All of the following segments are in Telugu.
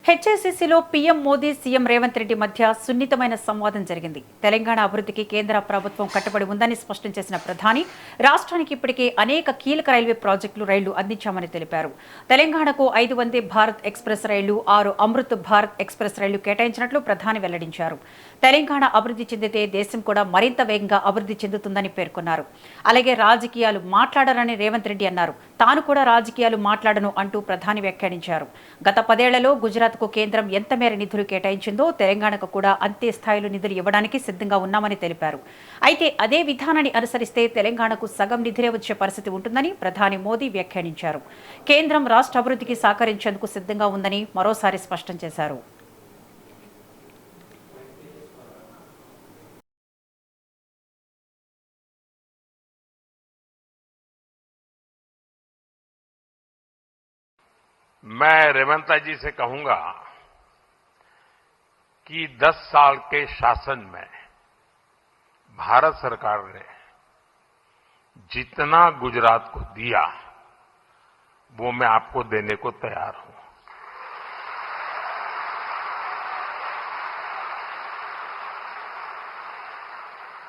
హెచ్ఎస్సిసిలో పీఎం మోదీ సీఎం రేవంత్ రెడ్డి మధ్య సున్నితమైన సంవాదం జరిగింది. తెలంగాణ అభివృద్ధికి కేంద్ర ప్రభుత్వం కట్టుబడి ఉందని స్పష్టం చేసిన ప్రధాని రాష్ట్రానికి ఇప్పటికే అనేక కీలక రైల్వే ప్రాజెక్టులు రైళ్లు అందించామని తెలిపారు. తెలంగాణకు 5 వందే భారత్ ఎక్స్ప్రెస్ రైళ్లు, 6 అమృత్ భారత్ ఎక్స్ప్రెస్ రైళ్లు కేటాయించినట్లు ప్రధాని వెల్లడించారు. తెలంగాణ అభివృద్ధి చెందితే దేశం కూడా మరింత వేగంగా అభివృద్ధి చెందుతుందని పేర్కొన్నారు. అలాగే రాజకీయాలు మాట్లాడరని రేవంత్ రెడ్డి అన్నారు. తాను కూడా రాజకీయాలు మాట్లాడను అంటూ ప్రధాని వ్యాఖ్యానించారు. గత 10 ఏళ్లలో గుజరాత్కు కేంద్రం ఎంత మేర నిధులు కేటాయించిందో తెలంగాణకు కూడా అంతే స్థాయిలో నిధులు ఇవ్వడానికి సిద్ధంగా ఉన్నామని తెలిపారు. అయితే అదే విధానాన్ని అనుసరిస్తే తెలంగాణకు సగం నిధులే వచ్చే పరిస్థితి ఉంటుందని ప్రధాని మోదీ వ్యాఖ్యానించారు. కేంద్రం రాష్ట్ర అభివృద్ధికి సహకరించేందుకు సిద్ధంగా ఉందని మరోసారి స్పష్టం చేశారు. मैं रेवंता जी से कहूंगा कि 10 साल के शासन में भारत सरकार ने जितना गुजरात को दिया वो मैं आपको देने को तैयार हूं।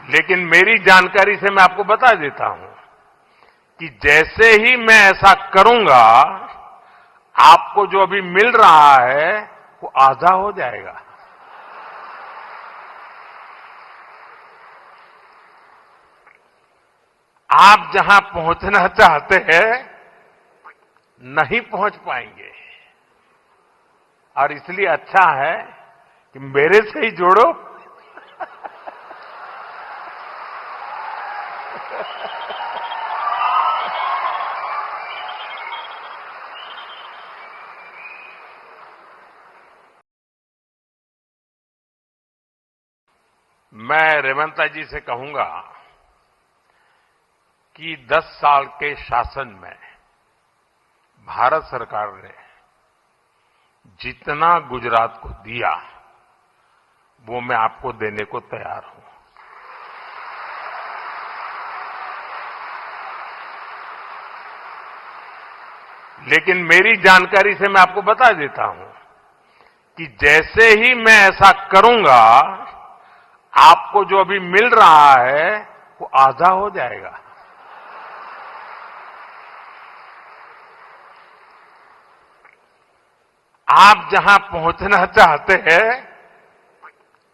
लेकिन मेरी जानकारी से मैं आपको बता देता हूं कि जैसे ही मैं ऐसा करूंगा आपको जो अभी मिल रहा है वो आधा हो जाएगा। आप जहां पहुंचना चाहते हैं नहीं पहुंच पाएंगे और इसलिए अच्छा है कि मेरे से ही जोड़ो। मैं रेवंता जी से कहूंगा कि 10 साल के शासन में भारत सरकार ने जितना गुजरात को दिया वो मैं आपको देने को तैयार हूं। लेकिन मेरी जानकारी से मैं आपको बता देता हूं कि जैसे ही मैं ऐसा करूंगा आपको जो अभी मिल रहा है वो आधा हो जाएगा। आप जहां पहुंचना चाहते हैं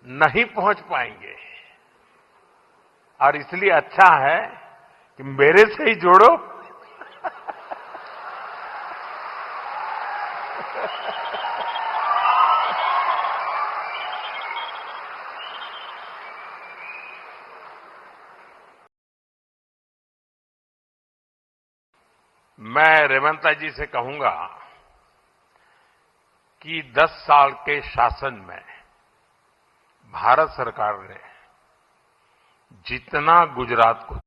नहीं पहुंच पाएंगे और इसलिए अच्छा है कि मेरे से ही जोड़ो। मैं रेवंता जी से कहूंगा कि 10 साल के शासन में भारत सरकार ने जितना गुजरात को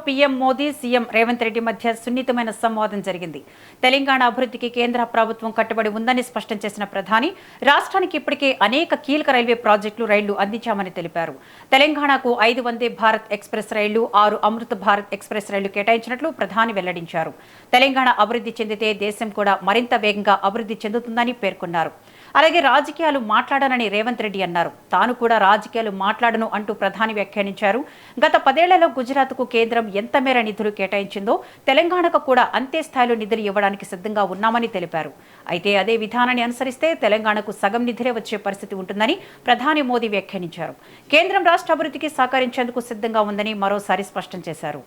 పీఎం మోదీ సీఎం రేవంత్ రెడ్డి మధ్య సున్నితమైన సంవాదం జరిగింది. తెలంగాణ అభివృద్ధికి కేంద్ర ప్రభుత్వం కట్టుబడి ఉందని స్పష్టం చేసిన ప్రధాని రాష్ట్రానికి ఇప్పటికే అనేక కీలక రైల్వే ప్రాజెక్టులు రైళ్లు అందించామని తెలిపారు. తెలంగాణకు 5 వందే భారత్ ఎక్స్ప్రెస్ రైళ్లు, 6 అమృత్ భారత్ ఎక్స్ప్రెస్ రైళ్లు కేటాయించినట్లు ప్రధాని వెల్లడించారు. తెలంగాణ అభివృద్ధి చెందితే దేశం కూడా మరింత వేగంగా అభివృద్ధి చెందుతుందని పేర్కొన్నారు. అలాగే రాజకీయాలు మాట్లాడనని రేవంత్ రెడ్డి అన్నారు. తాను కూడా రాజకీయాలు మాట్లాడను అంటూ ప్రధాని వ్యాఖ్యానించారు. గత 10 ఏళ్లలో గుజరాత్కు కేంద్రం ఎంత మేర నిధులు కేటాయించిందో తెలంగాణకు కూడా అంతే స్థాయిలో నిధులు ఇవ్వడానికి సిద్ధంగా ఉన్నామని తెలిపారు. అయితే అదే విధానాన్ని అనుసరిస్తే తెలంగాణకు సగం నిధులే వచ్చే పరిస్థితి ఉంటుందని ప్రధాని మోదీ వ్యాఖ్యానించారు. కేంద్రం రాష్ట్ర అభివృద్ధికి సహకరించేందుకు సిద్ధంగా ఉందని మరోసారి స్పష్టం చేశారు.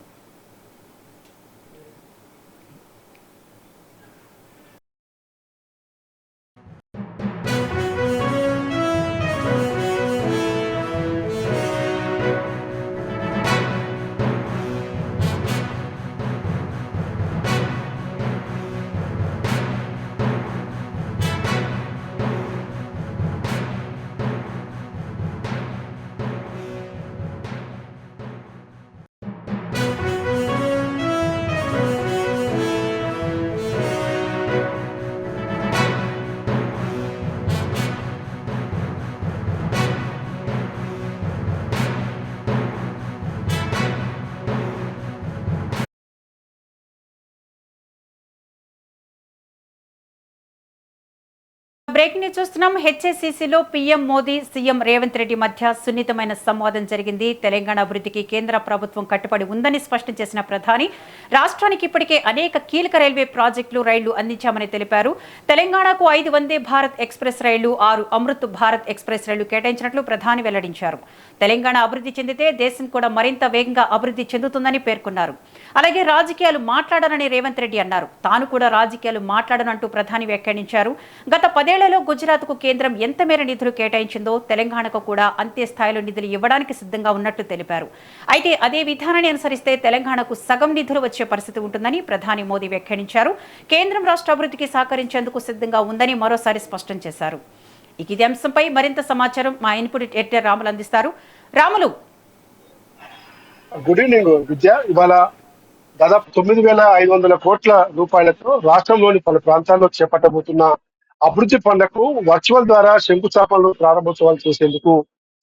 బ్రేకింగ్ న్యూస్ చూస్తున్నాం. హెచ్ఏసీసీలో పీఎం మోదీ, సీఎం రేవంత్ రెడ్డి మధ్య సున్నితమైన సంవాదం జరిగింది. తెలంగాణ అభివృద్ధికి కేంద్ర ప్రభుత్వం కట్టుబడి ఉందని స్పష్టం చేసిన ప్రధాని రాష్ట్రానికి ఇప్పటికే అనేక కీలక రైల్వే ప్రాజెక్టులు, రైళ్లు అందించామని తెలిపారు. తెలంగాణకు 5 వందే భారత్ ఎక్స్ప్రెస్ రైళ్లు, 6 అమృత్ భారత్ ఎక్స్ప్రెస్ రైళ్లు కేటాయించినట్లు ప్రధాని వెల్లడించారు. తెలంగాణ అభివృద్ధి చెందితే దేశం కూడా మరింత వేగంగా అభివృద్ధి చెందుతుందని పేర్కొన్నారు. అలాగే రాజకీయాలు మాట్లాడనని రేవంత్ రెడ్డి అన్నారు. తాను కూడా రాజకీయాలు మాట్లాడనంటూ ప్రధాని వ్యాఖ్యానించారు. గత 10 ఏళ్లలో గుజరాత్కు కేంద్రం ఎంత మేర నిధులు కేటాయించిందో తెలంగాణకు కూడా అంతే స్థాయిలో నిధులు ఇవ్వడానికి సిద్ధంగా ఉన్నట్టు తెలిపారు. అయితే అదే విధానాన్ని అనుసరిస్తే తెలంగాణకు సగం నిధులు వచ్చే పరిస్థితి ఉంటుందని ప్రధాని మోదీ వ్యాఖ్యానించారు. కేంద్రం రాష్ట్ర అభివృద్ధికి సహకరించేందుకు సిద్ధంగా ఉందని మరోసారి స్పష్టం చేశారు. ఇదే అంశంపై మరింత సమాచారం మా ఇన్పుట్ ఎడిటర్ రాములు అందిస్తారు. రాములు, గుడ్ ఈవినింగ్ విద్య. ఇవాళ దాదాపు 9,500 కోట్ల రూపాయలతో రాష్ట్రంలోని పలు ప్రాంతాల్లో చేపట్టబోతున్న అభివృద్ధి పనులకు వర్చువల్ ద్వారా శంకుస్థాపనలు, ప్రారంభోత్సవాలు చేసేందుకు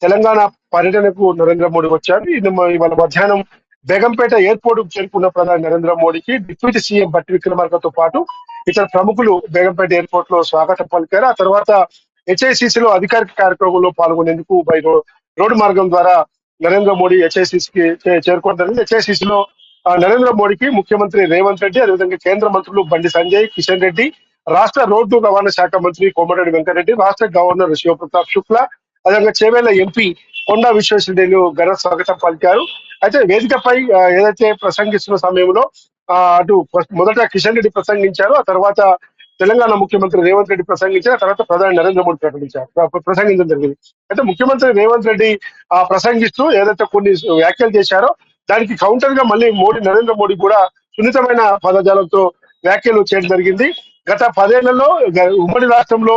తెలంగాణ పర్యటనకు నరేంద్ర మోడీ వచ్చారు. ఇవాళ మధ్యాహ్నం బేగంపేట ఎయిర్పోర్ట్ కు చేరుకున్న ప్రధాని నరేంద్ర మోడీకి డిప్యూటీ సీఎం భట్టి విక్రమార్కతో పాటు ఇతర ప్రముఖులు బేగంపేట ఎయిర్పోర్ట్ లో స్వాగతం పలికారు. ఆ తర్వాత హెచ్ఐసిసిలో అధికారిక కార్యక్రమంలో పాల్గొనేందుకు బై రోడ్డు మార్గం ద్వారా నరేంద్ర మోడీ హెచ్ఐసిసికి చేరుకోవడం జరిగింది. హెచ్ఐసిసిలో నరేంద్ర మోడీకి ముఖ్యమంత్రి రేవంత్ రెడ్డి, అదేవిధంగా కేంద్ర మంత్రులు బండి సంజయ్, కిషన్ రెడ్డి, రాష్ట్ర రోడ్డు రవాణా శాఖ మంత్రి కోమటిరెడ్డి వెంకటరెడ్డి, రాష్ట్ర గవర్నర్ శివప్రతాప్ శుక్లా, అదేవిధంగా చేవేళ్ల ఎంపీ కొండా విశ్వేశ్వరరెడ్డిలు ఘన స్వాగతం పలికారు. అయితే వేదికపై ఏదైతే ప్రసంగిస్తున్న సమయంలో అటు మొదట కిషన్ రెడ్డి ప్రసంగించారు, ఆ తర్వాత తెలంగాణ ముఖ్యమంత్రి రేవంత్ రెడ్డి ప్రసంగించారు, ఆ తర్వాత ప్రధాని నరేంద్ర మోడీ ప్రసంగించడం జరిగింది. అయితే ముఖ్యమంత్రి రేవంత్ రెడ్డి ప్రసంగిస్తూ ఏదైతే కొన్ని వ్యాఖ్యలు చేశారో దానికి కౌంటర్ గా మళ్ళీ నరేంద్ర మోడీ కూడా సున్నితమైన పదజాలంతో వ్యాఖ్యలు చేయడం జరిగింది. గత 10 ఏళ్లలో ఉమ్మడి రాష్ట్రంలో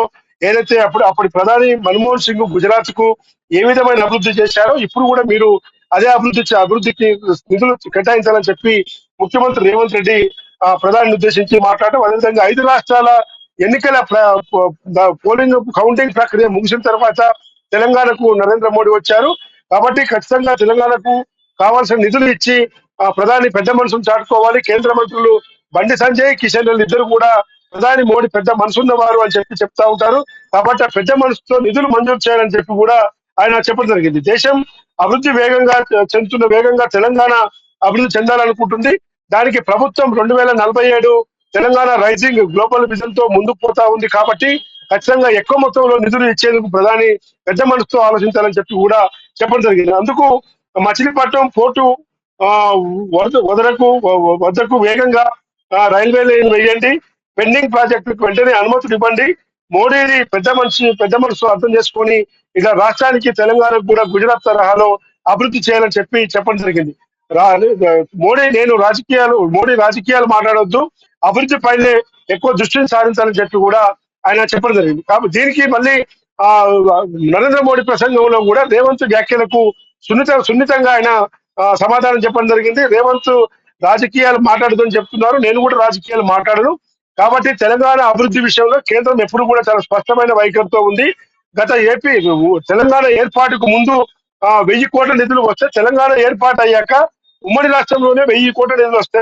ఏదైతే అప్పటి ప్రధాని మన్మోహన్ సింగ్ గుజరాత్ కు ఏ విధమైన అభివృద్ధి చేశారో ఇప్పుడు కూడా మీరు అదే అభివృద్ధికి నిధులు కేటాయించాలని చెప్పి ముఖ్యమంత్రి రేవంత్ రెడ్డి ప్రధాని ఉద్దేశించి మాట్లాడటం, అదేవిధంగా 5 రాష్ట్రాల ఎన్నికల పోలింగ్ కౌంటింగ్ ప్రక్రియ ముగిసిన తర్వాత తెలంగాణకు నరేంద్ర మోడీ వచ్చారు. కాబట్టి ఖచ్చితంగా తెలంగాణకు కావాల్సిన నిధులు ఇచ్చి ప్రధాని పెద్ద మనసును చాటుకోవాలి. కేంద్ర మంత్రులు బండి సంజయ్, కిషన్ రెడ్డి ఇద్దరు కూడా ప్రధాని మోడీ పెద్ద మనసున్న వారు అని చెప్తా ఉంటారు. కాబట్టి ఆ పెద్ద మనసుతో నిధులు మంజూరు చేయాలని చెప్పి కూడా ఆయన చెప్పడం జరిగింది. దేశం అభివృద్ధి వేగంగా తెలంగాణ అభివృద్ధి చెందాలనుకుంటుంది. దానికి ప్రభుత్వం 2047 తెలంగాణ రైజింగ్ గ్లోబల్ విజన్ తో ముందుకు పోతా ఉంది. కాబట్టి ఖచ్చితంగా ఎక్కువ మొత్తంలో నిధులు ఇచ్చేందుకు ప్రధాని పెద్ద మనసుతో ఆలోచించాలని చెప్పి కూడా చెప్పడం జరిగింది. అందుకు మచిలీపట్నం పోర్టు వద్దకు వేగంగా రైల్వే లైన్ వేయండి, పెండింగ్ ప్రాజెక్టులకు వెంటనే అనుమతులు ఇవ్వండి, మోడీని పెద్ద మనసు అర్థం చేసుకొని ఇలా రాష్ట్రానికి తెలంగాణకు కూడా గుజరాత్ తరహాలో అభివృద్ధి చేయాలని చెప్పడం జరిగింది. మోడీ రాజకీయాలు మాట్లాడొద్దు, అభివృద్ధి పైనే ఎక్కువ దృష్టిని సారించాలని చెప్పి కూడా ఆయన చెప్పడం జరిగింది. కాబట్టి దీనికి మళ్ళీ నరేంద్ర మోడీ ప్రసంగంలో కూడా రేవంత్ వ్యాఖ్యలకు సున్నితంగా ఆయన సమాధానం చెప్పడం జరిగింది. రేవంత్ రాజకీయాలు మాట్లాడుతూ చెప్తున్నారు, నేను కూడా రాజకీయాలు మాట్లాడను. కాబట్టి తెలంగాణ అభివృద్ధి విషయంలో కేంద్రం ఎప్పుడు కూడా చాలా స్పష్టమైన వైఖరితో ఉంది. తెలంగాణ ఏర్పాటుకు ముందు 1000 కోట్ల నిధులు వస్తే, తెలంగాణ ఏర్పాటు అయ్యాక ఉమ్మడి రాష్ట్రంలోనే 1000 కోట్ల నిధులు వస్తే,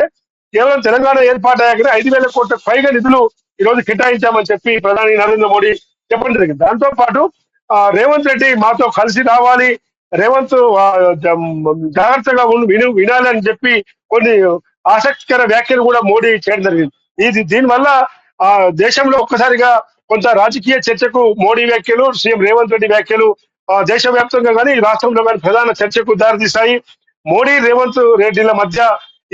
కేవలం తెలంగాణ ఏర్పాటు అయ్యాకనే 5,000 కోట్లకు పైగా నిధులు ఈ రోజు కేటాయించామని చెప్పి ప్రధాని నరేంద్ర మోడీ చెప్పడం జరిగింది. దాంతో పాటు రేవంత్ రెడ్డి మాతో కలిసి రావాలి, రేవంత్ జాగ్రత్తగా వినాలి అని చెప్పి కొన్ని ఆసక్తికర వ్యాఖ్యలు కూడా మోడీ చేయడం జరిగింది. దీనివల్ల దేశంలో ఒక్కసారిగా కొంత రాజకీయ చర్చకు మోడీ వ్యాఖ్యలు, సీఎం రేవంత్ రెడ్డి వ్యాఖ్యలు దేశవ్యాప్తంగా కానీ రాష్ట్రంలో కానీ ప్రధాన చర్చకు దారితీశాయి. మోడీ రేవంత్ రెడ్డిల మధ్య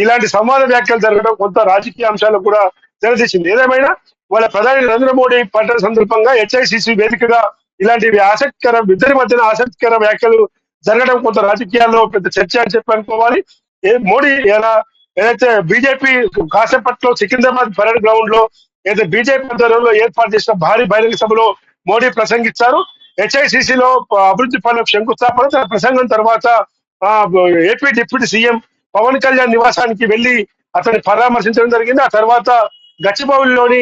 ఇలాంటి సంవాద వ్యాఖ్యలు జరగడం కొంత రాజకీయ అంశాలకు కూడా తెరదీసింది. ఏదేమైనా వాళ్ళ ప్రధాని నరేంద్ర మోడీ పర్యటన సందర్భంగా హెచ్ఐసిసి వేదికగా ఇలాంటి ఇద్దరి మధ్యన ఆసక్తికర వ్యాఖ్యలు జరగడం కొంత రాజకీయాల్లో పెద్ద చర్చ అని చెప్పి అనుకోవాలి. మోడీ ఏదైతే బీజేపీ కాసేపట్లో సికింద్రాబాద్ పరేడ్ గ్రౌండ్ లో ఏదైతే బీజేపీ ఆధ్వర్యంలో ఏర్పాటు చేసిన భారీ బహిరంగ సభలో మోడీ ప్రసంగిస్తారు. హెచ్ఐసిసిలో అభివృద్ధి పనులకు శంకుస్థాపన, తన ప్రసంగం తర్వాత AP deputy CM Pawan Kalyan నివాసానికి వెళ్లి అతన్ని పరామర్శించడం జరిగింది. ఆ తర్వాత గచ్చిబౌలిలోని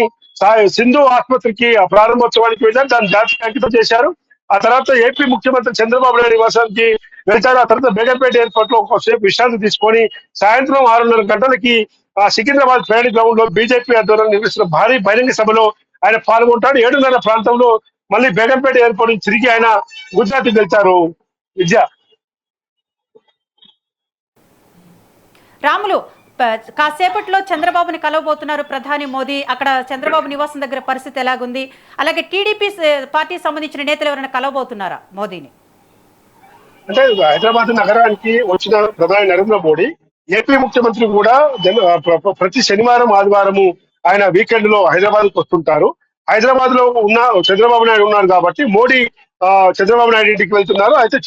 సింధు ఆసుపత్రికి ప్రారంభోత్సవానికి వెళ్ళారు, దాన్ని జాతికి అంకితం చేశారు. ఆ తర్వాత ఏపీ ముఖ్యమంత్రి చంద్రబాబు నాయుడు నివాసానికి వెళ్తారు. ఆ తర్వాత బేగంపేట ఎయిర్పోర్ట్ లో ఒకసేపు విశ్రాంతి తీసుకొని సాయంత్రం 6:30 గంటలకి సికింద్రాబాద్ పరేడ్ గ్రౌండ్ లో బీజేపీ ఆధ్వర్యంలో నిర్వహిస్తున్న భారీ బహిరంగ సభలో ఆయన పాల్గొంటాడు. 7:30 ప్రాంతంలో మళ్ళీ బేగంపేట ఎయిర్పోర్ట్ నుంచి తిరిగి ఆయన గుజరాత్ వెళ్తారు. విద్య రాములు, కాసేపట్లో చంద్రబాబుని కలవబోతున్నారు ప్రధాని మోదీ. అక్కడ చంద్రబాబు నివాసం దగ్గర పరిస్థితి ఎలాగుంది? అలాగే టీడీపీ పార్టీకి సంబంధించిన నేతలు ఎవరైనా కలవబోతున్నారా మోదీని? అంటే హైదరాబాద్ నగరానికి వచ్చిన ప్రధాని నరేంద్ర మోడీ ఏపీ ముఖ్యమంత్రి కూడా ప్రతి శనివారం ఆదివారము ఆయన వీకెండ్ లో హైదరాబాద్ కు వస్తుంటారు. హైదరాబాద్ లో ఉన్న చంద్రబాబు నాయుడు ఉన్నారు కాబట్టి మోడీ చంద్రబాబు నాయుడు ఇంటికి వెళ్తున్నారు. అయితే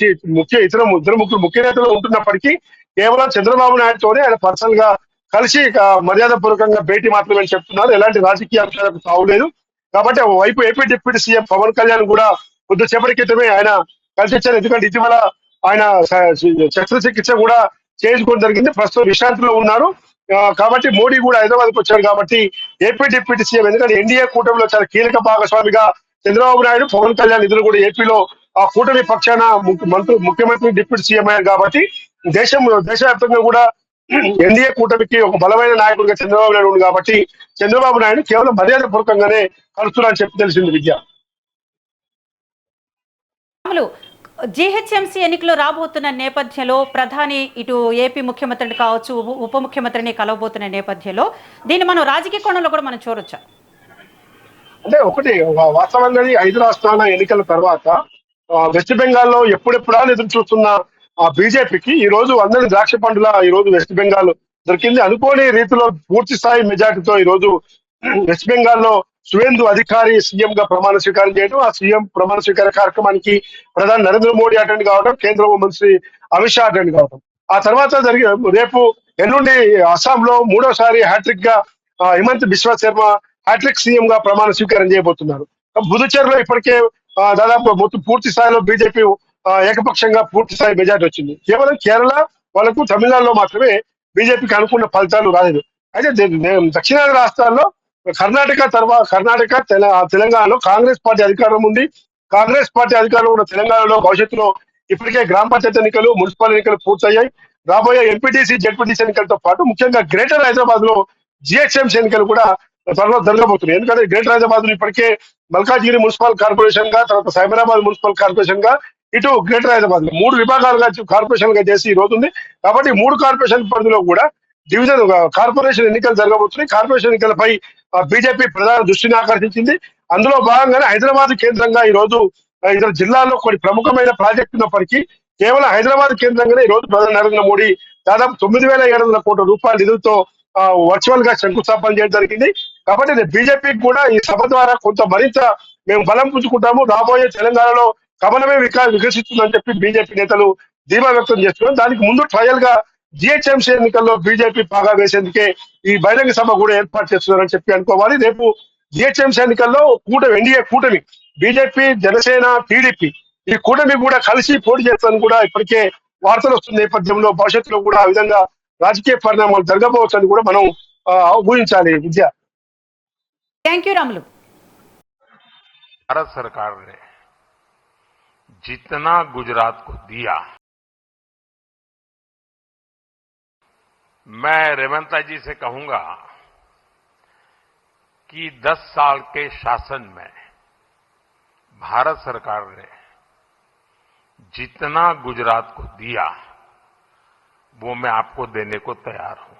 ఇద్దరు ముగ్గురు ముఖ్య నేతలు ఉంటున్నప్పటికీ కేవలం చంద్రబాబు నాయుడుతోనే ఆయన పర్సనల్ గా కలిసి మర్యాద పూర్వకంగా భేటీ మాత్రమే చెప్తున్నారు. ఎలాంటి రాజకీయ అంశాలకు తావులేదు. కాబట్టి వైపు AP deputy CM Pawan Kalyan కూడా కొద్దిసేపటి క్రితమే ఆయన కలిసి వచ్చారు. ఎందుకంటే ఇటీవల ఆయన శస్త్రచికిత్స కూడా చేసుకోవడం జరిగింది. ప్రస్తుతం విశ్రాంతిలో ఉన్నారు. కాబట్టి మోడీ కూడా హైదరాబాద్ కు వచ్చారు. కాబట్టి ఏపీ డిప్యూటీ సీఎం, ఎందుకంటే ఎన్డీఏ కూటమిలో చాలా కీలక భాగస్వామిగా చంద్రబాబు నాయుడు పవన్ కళ్యాణ్ ఇద్దరు కూడా ఏపీలో ఆ కూటమి పక్షాన ముఖ్యమంత్రి డిప్యూటీ సీఎం అయ్యారు. కాబట్టి దేశవ్యాప్తంగా కూడా ఎన్డీఏ కూటమికి ఒక బలమైన నాయకుడిగా చంద్రబాబు నాయుడు ఉంది. కాబట్టి చంద్రబాబు నాయుడు కేవలం మర్యాద పూర్వకంగానే కలుస్తున్నారని చెప్పి తెలిసింది. విద్య జీహెచ్ఎంసీ ఎన్నికలు రాబోతున్న నేపథ్యంలో ప్రధాని ఇటు ఏపీ ముఖ్యమంత్రిని కావచ్చు, ఉప ముఖ్యమంత్రిని కలవబోతున్న నేపథ్యంలో దీన్ని మనం రాజకీయ కోణంలో కూడా మనం చూడొచ్చా? అంటే ఒకటి వాస్తవంగా 5 రాష్ట్రాల ఎన్నికల తర్వాత వెస్ట్ బెంగాల్లో ఎప్పుడెప్పుడా ఎదురు చూస్తున్న బీజేపీకి ఈ రోజు అందరి ద్రాక్ష పండుల ఈ రోజు వెస్ట్ బెంగాల్ దొరికింది. అనుకోని రీతిలో పూర్తి స్థాయి మెజార్టీతో ఈ రోజు వెస్ట్ బెంగాల్లో సువేందు అధికారి సీఎం గా ప్రమాణ స్వీకారం చేయడం, ఆ సీఎం ప్రమాణ స్వీకార కార్యక్రమానికి ప్రధాని నరేంద్ర మోడీ అటెండ్ కావడం, కేంద్ర హోంమంత్రి అమిత్ షా అటెండ్ కావడం. ఆ తర్వాత రేపు ఎల్లుండి అస్సాంలో మూడోసారి హ్యాట్రిక్ గా హిమంత్ బిశ్వ శర్మ హ్యాట్రిక్ సీఎం గా ప్రమాణ స్వీకారం చేయబోతున్నారు. పుదుచ్చేరిలో ఇప్పటికే దాదాపు మొత్తం పూర్తి స్థాయిలో బీజేపీ ఏకపక్షంగా పూర్తి స్థాయి మెజార్టీ వచ్చింది. కేవలం కేరళ వాళ్ళకు తమిళనాడులో మాత్రమే బీజేపీకి అనుకున్న ఫలితాలు రాలేదు. అయితే దక్షిణాది రాష్ట్రాల్లో కర్ణాటక తెలంగాణలో కాంగ్రెస్ పార్టీ అధికారం ఉంది. కాంగ్రెస్ పార్టీ అధికారంలో ఉన్న తెలంగాణలో భవిష్యత్తులో ఇప్పటికే గ్రామ పంచాయతీ ఎన్నికలు, మున్సిపల్ ఎన్నికలు పూర్తయ్యాయి. రాబోయే ఎంపీటీసీ, జెడ్పీటీసీ ఎన్నికలతో పాటు ముఖ్యంగా గ్రేటర్ హైదరాబాద్ లో జిహెచ్ఎంసీ ఎన్నికలు కూడా త్వరలో జరగబోతున్నాయి. ఎందుకంటే గ్రేటర్ హైదరాబాద్ ఇప్పటికే మల్కాజ్గిరి మున్సిపల్ కార్పొరేషన్ గా, తర్వాత సైబరాబాద్ మున్సిపల్ కార్పొరేషన్ గా, ఇటు గ్రేటర్ హైదరాబాద్ 3 విభాగాలుగా కార్పొరేషన్ గా చేసి ఈ రోజు ఉంది. కాబట్టి 3 కార్పొరేషన్ పరిధిలో కూడా డివిజన్ కార్పొరేషన్ ఎన్నికలు జరగబోతున్నాయి. కార్పొరేషన్ ఎన్నికలపై బీజేపీ ప్రధాన దృష్టిని ఆకర్షించింది. అందులో భాగంగానే హైదరాబాద్ కేంద్రంగా ఈ రోజు ఇతర జిల్లాల్లో కొన్ని ప్రముఖమైన ప్రాజెక్టు ఉన్నప్పటికీ కేవలం హైదరాబాద్ కేంద్రంగానే ఈ రోజు ప్రధాని నరేంద్ర మోడీ దాదాపు 9,700 కోట్ల రూపాయల నిధులతో వర్చువల్ గా శంకుస్థాపన చేయడం జరిగింది. కాబట్టి బీజేపీకి కూడా ఈ సభ ద్వారా కొంత మరింత మేము బలం పుంజుకుంటాము, రాబోయే తెలంగాణలో కమలమే వికసిస్తుందని చెప్పి బీజేపీ నేతలు ధీమా వ్యక్తం చేస్తున్నారు. దానికి ముందు ట్రయల్ గా జిహెచ్ఎంసీ ఎన్నికల్లో బీజేపీ పాగా వేసేందుకే ఈ బహిరంగ సభ కూడా ఏర్పాటు చేస్తున్నారని చెప్పి అనుకోవాలి. రేపు జిహెచ్ఎంసీ ఎన్నికల్లో ఎన్డీఏ కూటమి బీజేపీ, జనసేన, టీడీపీ ఈ కూటమి కూడా కలిసి పోటీ చేస్తారని కూడా ఇప్పటికే వార్తలు వస్తున్న నేపథ్యంలో భవిష్యత్తులో కూడా ఆ విధంగా రాజకీయ పరిణామాలు జరగబోవచ్చని కూడా మనం ఊహించాలి. విద్య. Thank you Ramulu. भारत सरकार ने जितना गुजरात को दिया, मैं रेवंता जी से कहूंगा कि 10 साल के शासन में भारत सरकार ने जितना गुजरात को दिया वो मैं आपको देने को तैयार हूं।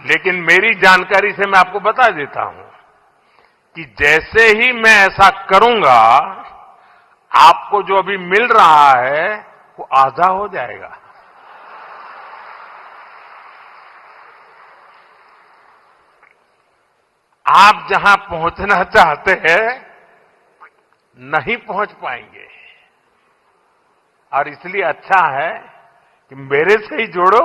लेकिन मेरी जानकारी से मैं आपको बता देता हूं कि जैसे ही मैं ऐसा करूंगा आपको जो अभी मिल रहा है वो आधा हो जाएगा। आप जहां पहुंचना चाहते हैं नहीं पहुंच पाएंगे, और इसलिए अच्छा है कि मेरे से ही जोड़ो